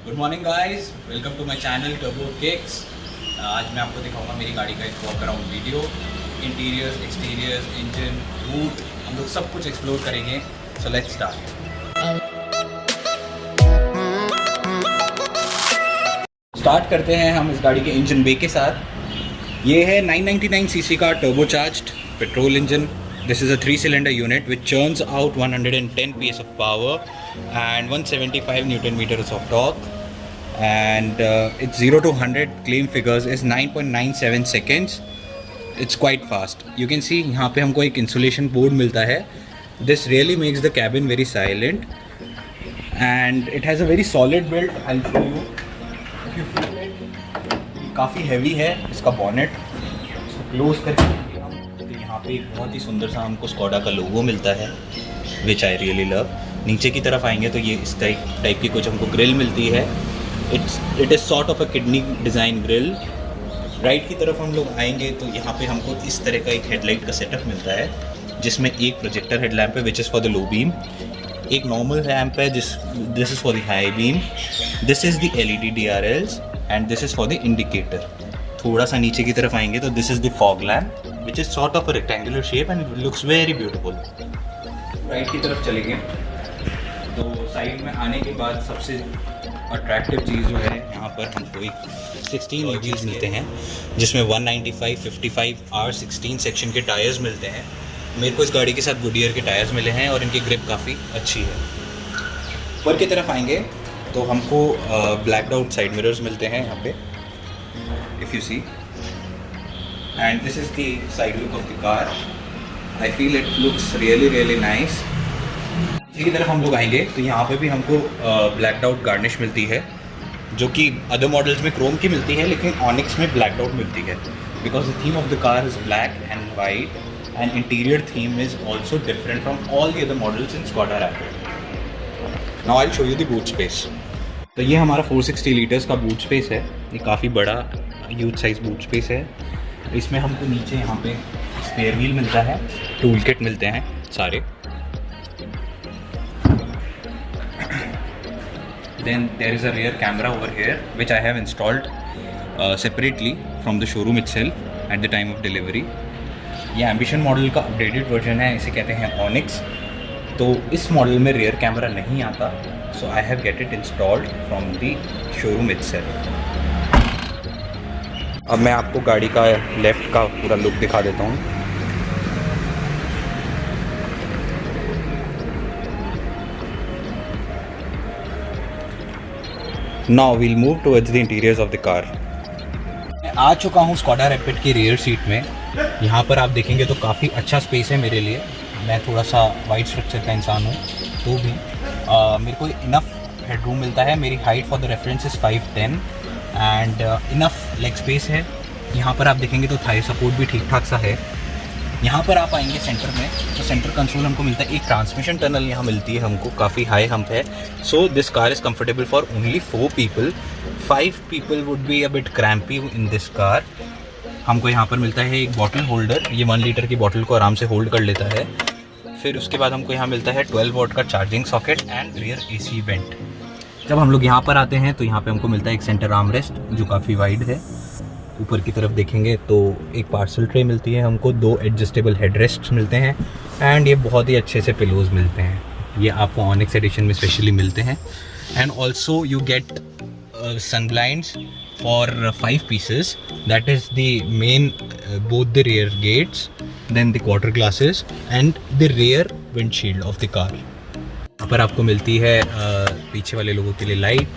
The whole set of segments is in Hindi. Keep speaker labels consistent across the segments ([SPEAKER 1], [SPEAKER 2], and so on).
[SPEAKER 1] Good morning guys, welcome to my channel turbo kicks. आज मैं आपको दिखाऊंगा मेरी गाड़ी का एक walk around video. Interiors, exteriors, engine, route, हम लोग सब कुछ एक्सप्लोर करेंगे। So let's start. स्टार्ट करते हैं हम इस गाड़ी के इंजन बे के साथ। ये है 999 सीसी का turbo charged petrol engine. This is a 3-cylinder unit which churns out 110 PS of power and 175 Newton meters of torque. And its 0 to 100 claim figures is 9.97 seconds. It's quite fast. You can see यहाँ पे हमको एक insulation board मिलता है. This really makes the cabin very silent. And it has a very solid build. I'll show you. If you feel it, काफ़ी heavy है इसका bonnet. इसको close करके यहाँ पे एक बहुत ही सुंदर सा हमको स्कोडा का लोगो मिलता है, विच आई रियली लव। नीचे की तरफ आएंगे तो ये इस टाइप की कुछ हमको ग्रिल मिलती है। It is sort of a kidney design grill. Right की तरफ हम लोग आएंगे तो यहाँ पे हमको इस तरह का एक हेडलाइट का सेटअप मिलता है, जिसमें एक प्रोजेक्टर हेडलैम्प है which is for the low beam, एक नॉर्मल लैम्प है this is for the high beam, this is the LED DRLs and this is for the indicator. थोड़ा सा नीचे की तरफ आएंगे तो this is the fog lamp which is sort of a rectangular shape and it looks very beautiful. Right की तरफ चलेंगे तो साइड में आने के बाद सबसे अट्रैक्टिव चीज़ जो है, यहाँ पर हमको एक 16 इंचेस मिलते हैं, जिसमें 195, 55 R16 सेक्शन के टायर्स मिलते हैं। मेरे को इस गाड़ी के साथ गुडियर के टायर्स मिले हैं और इनकी ग्रिप काफ़ी अच्छी है। ऊपर की तरफ आएंगे तो हमको ब्लैक्ड आउट साइड मिरर्स मिलते हैं यहाँ पे, if you see, and this is the side look of the car. I feel it looks really nice. इसी की तरफ हम लोग आएंगे तो यहाँ पे भी हमको ब्लैक्ड आउट गार्निश मिलती है, जो कि अदर मॉडल्स में क्रोम की मिलती है, लेकिन ऑनिक्स में ब्लैक्ड आउट मिलती है because the theme of the car is black and white and interior theme is also different from all the other models in Skoda rapid. Now I will show you the boot space. तो ये हमारा 460 लीटर्स का बूट स्पेस है। ये काफ़ी बड़ा ह्यूज साइज बूट स्पेस है। इसमें हमको नीचे यहाँ पे स्पेयर व्हील मिलता है, टूल किट मिलते हैं सारे। Then there is a rear camera over here which I have installed separately from the showroom itself at the time of delivery. ये एम्बिशन मॉडल का अपडेटेड वर्जन है, इसे कहते हैं ऑनिक्स। तो इस मॉडल में रियर कैमरा नहीं आता, so I have get it installed from the showroom itself. अब मैं आपको गाड़ी का लेफ़्ट का पूरा लुक दिखा देता हूँ। Now we'll move towards the interiors of the car. मैं आ चुका हूँ स्कोडा रैपिड की रियर सीट में। यहाँ पर आप देखेंगे तो काफ़ी अच्छा स्पेस है मेरे लिए। मैं थोड़ा सा वाइड स्ट्रक्चर का इंसान हूँ, तो भी मेरे को इनफ हेडरूम मिलता है। मेरी height for the reference is 5'10" and enough leg space है। यहाँ पर आप देखेंगे तो थाई सपोर्ट भी ठीक ठाक सा है। यहाँ पर आप आएंगे सेंटर में तो सेंटर कंसोल हमको मिलता है। एक ट्रांसमिशन टनल यहाँ मिलती है हमको, काफ़ी हाई हम्प है। So this car is comfortable for only 4 people. 5 people would be a bit crampy in this car. हमको यहाँ पर मिलता है एक बॉटल होल्डर, ये 1 लीटर की बॉटल को आराम से होल्ड कर लेता है। फिर उसके बाद हमको यहाँ मिलता है 12 वॉट का charging socket and rear AC went. जब हम लोग यहाँ पर आते हैं तो यहाँ पे हमको मिलता है एक सेंटर आर्मरेस्ट जो काफ़ी वाइड है। ऊपर की तरफ देखेंगे तो एक पार्सल ट्रे मिलती है हमको, 2 एडजस्टेबल हेडरेस्ट्स मिलते हैं एंड ये बहुत ही अच्छे से पिलोज मिलते हैं। ये आपको ऑनिक्स एडिशन में स्पेशली मिलते हैं। And also you get sun blinds for 5 pieces, that is the main both the rear gates, then the quarter glasses and the rear windshield of the car. यहाँ पर आपको मिलती है पीछे वाले लोगों के लिए light,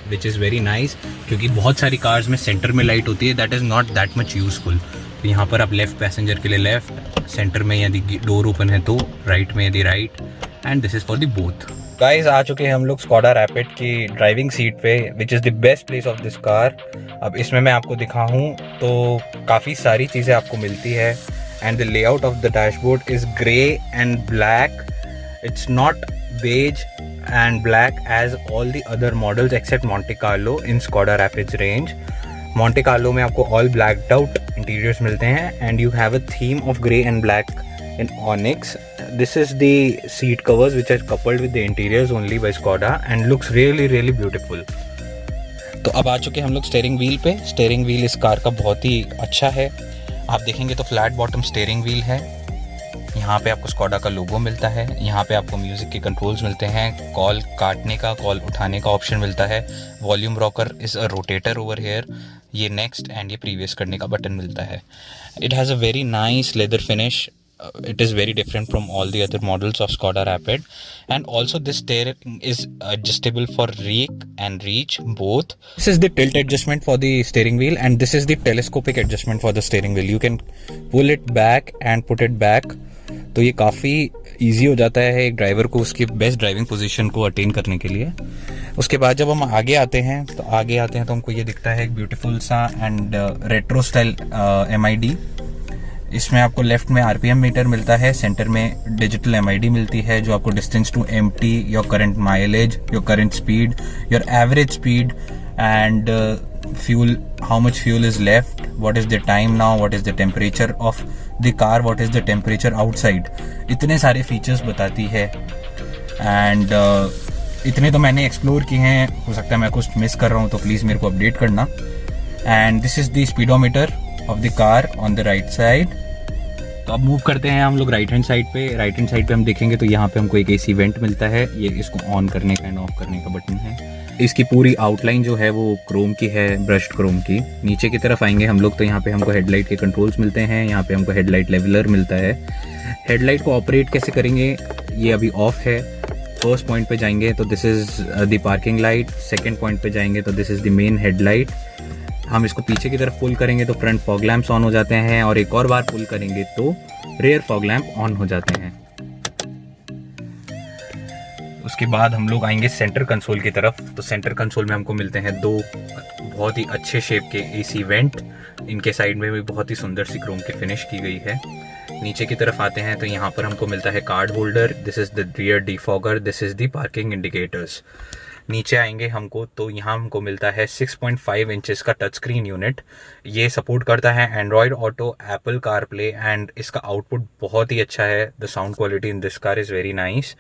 [SPEAKER 1] which is very nice, क्योंकि बहुत सारी कार्स में सेंटर में लाइट होती है, that is not that much useful. तो यहाँ पर आप लेफ़्ट पैसेंजर के लिए लेफ़्ट, सेंटर में यदि डोर ओपन है तो राइट में यदि right, and this is for the both. Guys आ चुके हैं हम लोग स्कोडा रैपिड की ड्राइविंग सीट पे, which is the best place of this car. अब इसमें मैं आपको दिखाऊँ तो काफ़ी सारी चीज़ें आपको मिलती है and the layout of the dashboard is grey and black. It's not beige and black as all the other models except Monte Carlo in Skoda Rapids range. Monte Carlo में आपको all blacked out interiors मिलते हैं and you have a theme of grey and black in Onyx. This is the seat covers which are coupled with the interiors only by Skoda and looks really beautiful. तो अब आ चुके हम लोग स्टीयरिंग व्हील पे। स्टीयरिंग व्हील इस कार का बहुत ही अच्छा है। आप देखेंगे तो फ्लैट बॉटम स्टीयरिंग व्हील है। यहाँ पे आपको स्कोडा का लोगो मिलता है। यहाँ पे आपको म्यूज़िक के कंट्रोल्स मिलते हैं, कॉल काटने का, कॉल उठाने का ऑप्शन मिलता है। Volume rocker is a rotator over here. ये नेक्स्ट एंड ये प्रीवियस करने का बटन मिलता है। It has a very nice leather finish. It is very different from all the other models of Skoda Rapid, and also this steering is adjustable for rake and reach both. This is the tilt adjustment for the steering wheel, and this is the telescopic adjustment for the steering wheel. You can pull it back and put it back. तो ये काफ़ी ईजी हो जाता है एक ड्राइवर को उसकी बेस्ट ड्राइविंग पोजीशन को अटेन करने के लिए। उसके बाद जब हम आगे आते हैं तो हमको ये दिखता है एक ब्यूटीफुल सा एंड रेट्रो स्टाइल MID। इसमें आपको लेफ्ट में RPM मीटर मिलता है, सेंटर में डिजिटल MID मिलती है जो आपको distance to empty, your current mileage, your current speed, your average speed and fuel, how much fuel is left, what is the time now, what is the temperature of the car, what is the temperature outside, इतने सारे फीचर्स बताती है। एंड इतने तो मैंने एक्सप्लोर किए हैं, हो सकता है मैं कुछ मिस कर रहा हूँ तो प्लीज़ मेरे को अपडेट करना। And this is the speedometer of the car on the right side. तो अब मूव करते हैं हम लोग राइट हैंड साइड पे। राइट हैंड साइड पे हम देखेंगे तो यहाँ पे हमको एक AC वेंट मिलता है। ये इसको ऑन करने का एंड ऑफ करने का बटन है। इसकी पूरी आउटलाइन जो है वो क्रोम की है, ब्रश्ड क्रोम की। नीचे की तरफ आएंगे हम लोग तो यहाँ पे हमको हेडलाइट के कंट्रोल्स मिलते हैं। यहाँ पे हमको हेडलाइट लेवलर मिलता है। हेडलाइट को ऑपरेट कैसे करेंगे, ये अभी ऑफ है। फर्स्ट पॉइंट पे जाएंगे तो this is the parking light. Second point पे जाएंगे तो this is the main headlight. हम इसको पीछे की तरफ पुल करेंगे तो फ्रंट फॉग लैंप्स ऑन हो जाते हैं, और एक और बार पुल करेंगे तो रेयर फॉग लैंप ऑन हो जाते हैं। उसके बाद हम लोग आएंगे सेंटर कंसोल की तरफ। तो सेंटर कंसोल में हमको मिलते हैं दो बहुत ही अच्छे शेप के AC वेंट। इनके साइड में भी बहुत ही सुंदर सी क्रोम की फिनिश की गई है। नीचे की तरफ आते हैं तो यहाँ पर हमको मिलता है card holder. This is the rear defogger, this is the parking indicators. नीचे आएंगे हमको तो यहाँ हमको मिलता है 6.5 इंचेस का टच स्क्रीन यूनिट। ये सपोर्ट करता है Android auto, Apple CarPlay, and इसका आउटपुट बहुत ही अच्छा है। The sound quality in this car is very nice.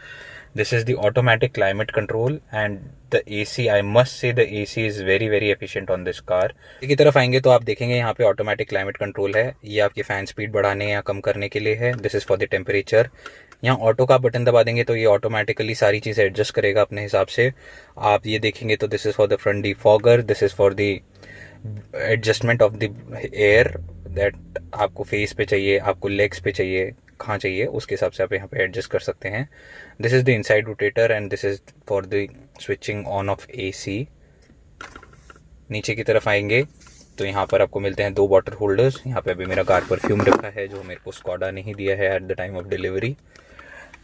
[SPEAKER 1] This is the automatic climate control and the AC, I must say the AC is very very efficient on this car. की तरफ आएंगे तो आप देखेंगे यहाँ पे ऑटोमेटिक क्लाइमेट कंट्रोल है। ये आपकी फ़ैन स्पीड बढ़ाने या कम करने के लिए है। This is for the temperature. यहाँ ऑटो का बटन दबा देंगे तो ये ऑटोमेटिकली सारी चीज़ें एडजस्ट करेगा अपने हिसाब से। आप ये देखेंगे तो this is for the front defogger, this is for the adjustment of the air, that आपको फेस पे चाहिए, आपको लेग्स पे चाहिए, कहाँ चाहिए उसके हिसाब से आप यहाँ पे एडजस्ट कर सकते हैं। This is the inside rotator and this is for the switching on off AC। नीचे की तरफ आएंगे तो यहाँ पर आपको मिलते हैं दो वाटर होल्डर्स। यहाँ पे अभी मेरा कार परफ्यूम रखा है जो मेरे को स्कोडा ने ही दिया है eight the time of delivery.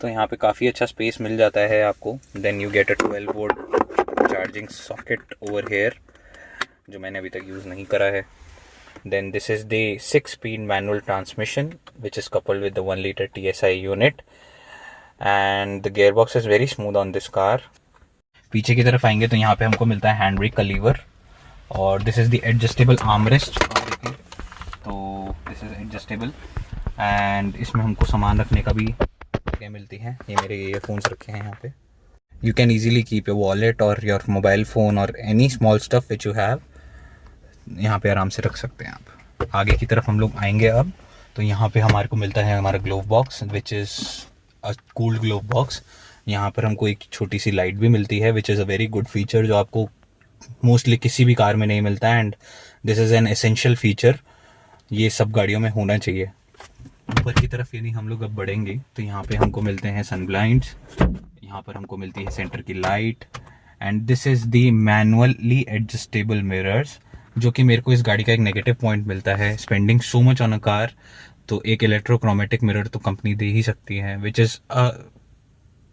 [SPEAKER 1] तो यहाँ पे काफ़ी अच्छा स्पेस मिल जाता है आपको। Then you get a 12 volt charging socket over here जो मैंने अभी तक यूज़ नहीं करा है। Then this is the 6-speed manual transmission which is coupled with the 1 liter TSI unit and the gear box is very smooth on this car. पीछे की तरफ आएंगे तो यहाँ पे हमको मिलता है हैंड ब्रेक का लीवर, और this is the adjustable armrest. तो दिस इज़ एडजस्टेबल एंड इसमें हमको सामान रखने का भी जगह मिलती है। ये मेरे ईयरफोन्स रखे हैं यहाँ पे। You can easily keep your wallet और योर मोबाइल फ़ोन और any small stuff which you have, यहाँ पे आराम से रख सकते हैं आप। आगे की तरफ हम लोग आएंगे अब तो यहाँ पे हमारे को मिलता है हमारा glove box which is a cooled glove box. यहाँ पर हमको एक छोटी सी लाइट भी मिलती है which is a very good feature जो आपको मोस्टली किसी भी कार में नहीं मिलता है, and this is an essential feature. ये सब गाड़ियों में होना चाहिए। ऊपर की तरफ यदि हम लोग अब बढ़ेंगे तो यहाँ पे हमको मिलते हैं सन ब्लाइंड्स। यहाँ पर हमको मिलती है सेंटर की light and this is the manually adjustable mirrors, जो कि मेरे को इस गाड़ी का एक नेगेटिव पॉइंट मिलता है। Spending so much on a car, तो एक इलेक्ट्रोक्रोमेटिक मिरर तो कंपनी दे ही सकती है which is a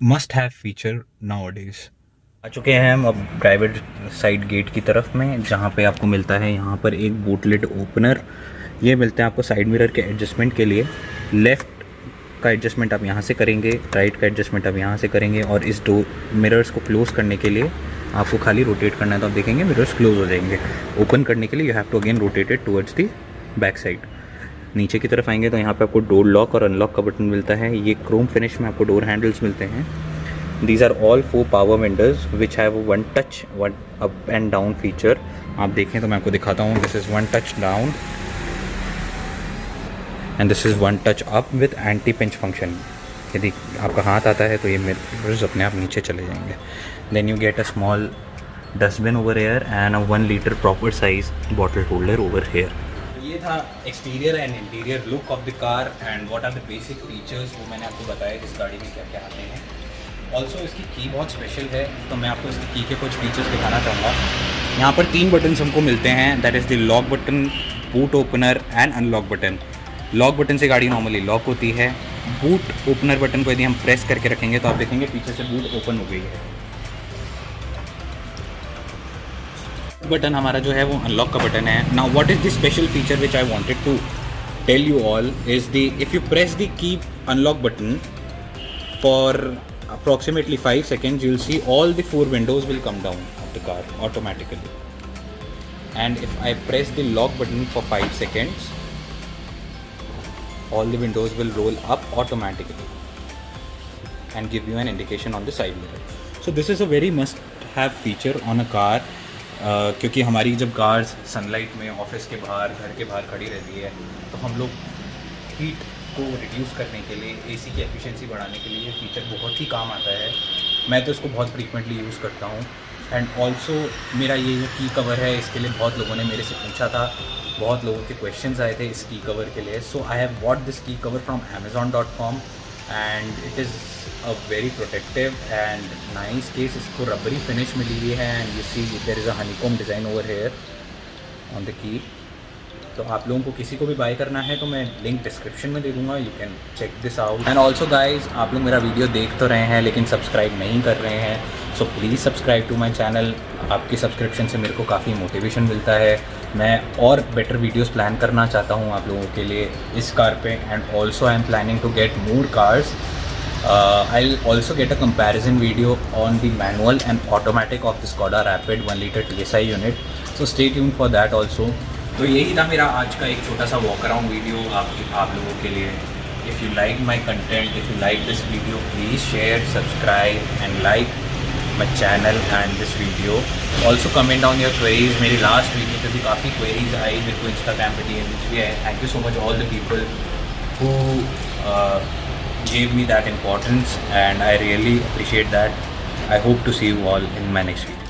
[SPEAKER 1] must have feature nowadays. आ चुके हैं हम अब ड्राइवर साइड गेट की तरफ में, जहाँ पे आपको मिलता है यहाँ पर एक बूट लिड ओपनर। ये मिलते हैं आपको साइड मिरर के एडजस्टमेंट के लिए। लेफ़्ट का एडजस्टमेंट आप यहाँ से करेंगे, राइट का एडजस्टमेंट आप यहाँ से करेंगे, और इस दो मिरर्स को क्लोज़ करने के लिए आपको खाली रोटेट करना है तो आप देखेंगे मिरर्स क्लोज हो जाएंगे। ओपन करने के लिए you have to again rotate it towards the back side. नीचे की तरफ आएंगे तो यहाँ पे आपको डोर लॉक और अनलॉक का बटन मिलता है। ये क्रोम फिनिश में आपको डोर हैंडल्स मिलते हैं। These are all 4 power windows which have one touch, one up and down feature. आप देखें तो मैं आपको दिखाता हूँ. This is one touch down and this is one touch up with anti pinch function. यदि आपका हाथ आता है तो ये मिरर्स अपने आप नीचे चले जाएंगे. Then you get a small dustbin over here and a 1 liter proper size bottle holder over here. ये था exterior and interior look of the car and what are the basic features वो मैंने आपको बताया कि इस गाड़ी में क्या क्या आते हैं. ऑल्सो इसकी की बहुत स्पेशल है तो मैं आपको इसकी की के कुछ फीचर्स दिखाना चाहूँगा. यहाँ पर 3 बटन्स हमको मिलते हैं. That is the lock button, boot opener and unlock button. Lock button से गाड़ी नॉर्मली लॉक होती है. बूट ओपनर बटन को यदि हम प्रेस करके रखेंगे तो आप देखेंगे पीछे से बूट ओपन हो गई है. बटन हमारा जो है वो अनलॉक का बटन है. Now what is the special feature which I wanted to tell you all is the if you press the key unlock button for approximately 5 seconds you'll see all the 4 windows will come down of the car automatically. And if I press the lock button for 5 seconds all the windows will roll up automatically and give you an indication on the side mirror. So this is a very must have feature on a car क्योंकि हमारी जब कार्स सनलाइट में ऑफिस के बाहर घर के बाहर खड़ी रहती है तो हम लोग हीट को रिड्यूस करने के लिए एसी की एफिशिएंसी बढ़ाने के लिए ये फीचर बहुत ही काम आता है. मैं तो इसको बहुत फ्रीक्वेंटली यूज़ करता हूँ. एंड ऑल्सो मेरा ये जो की कवर है इसके लिए बहुत लोगों ने मेरे से पूछा था. बहुत लोगों के क्वेश्चंस आए थे इस की कवर के लिए. So I have bought this key cover from amazon.com and it is a very protective and nice case. इसको रबरी फिनिश मिली हुई है and you see there is a honeycomb design over here on the key. तो आप लोगों को किसी को भी बाय करना है तो मैं लिंक डिस्क्रिप्शन में दे दूँगा. You can check this out. And also guys आप लोग मेरा वीडियो देख तो रहे हैं लेकिन सब्सक्राइब नहीं कर रहे हैं. So please subscribe to my channel. आपकी सब्सक्रिप्शन से मेरे को काफ़ी मोटिवेशन मिलता है. मैं और बेटर वीडियोस प्लान करना चाहता हूँ आप लोगों के लिए इस कार पे. And also I am planning to get more cars. I'll also get a comparison video on the manual and automatic of the Skoda Rapid 1 liter TSI unit. So stay tuned for that also. तो यही था मेरा आज का एक छोटा सा वॉक अराउंड वीडियो आप लोगों के लिए. If you like my content, if you like this video, please share, subscribe and like my channel and this video. Also comment down your queries. मेरी लास्ट वीडियो पे भी काफ़ी क्वेरीज आई मेरे को इंस्टाग्राम पे DMs भी है. Thank you so much all the people who gave me that importance and I really appreciate that. I hope to see you all in my next video.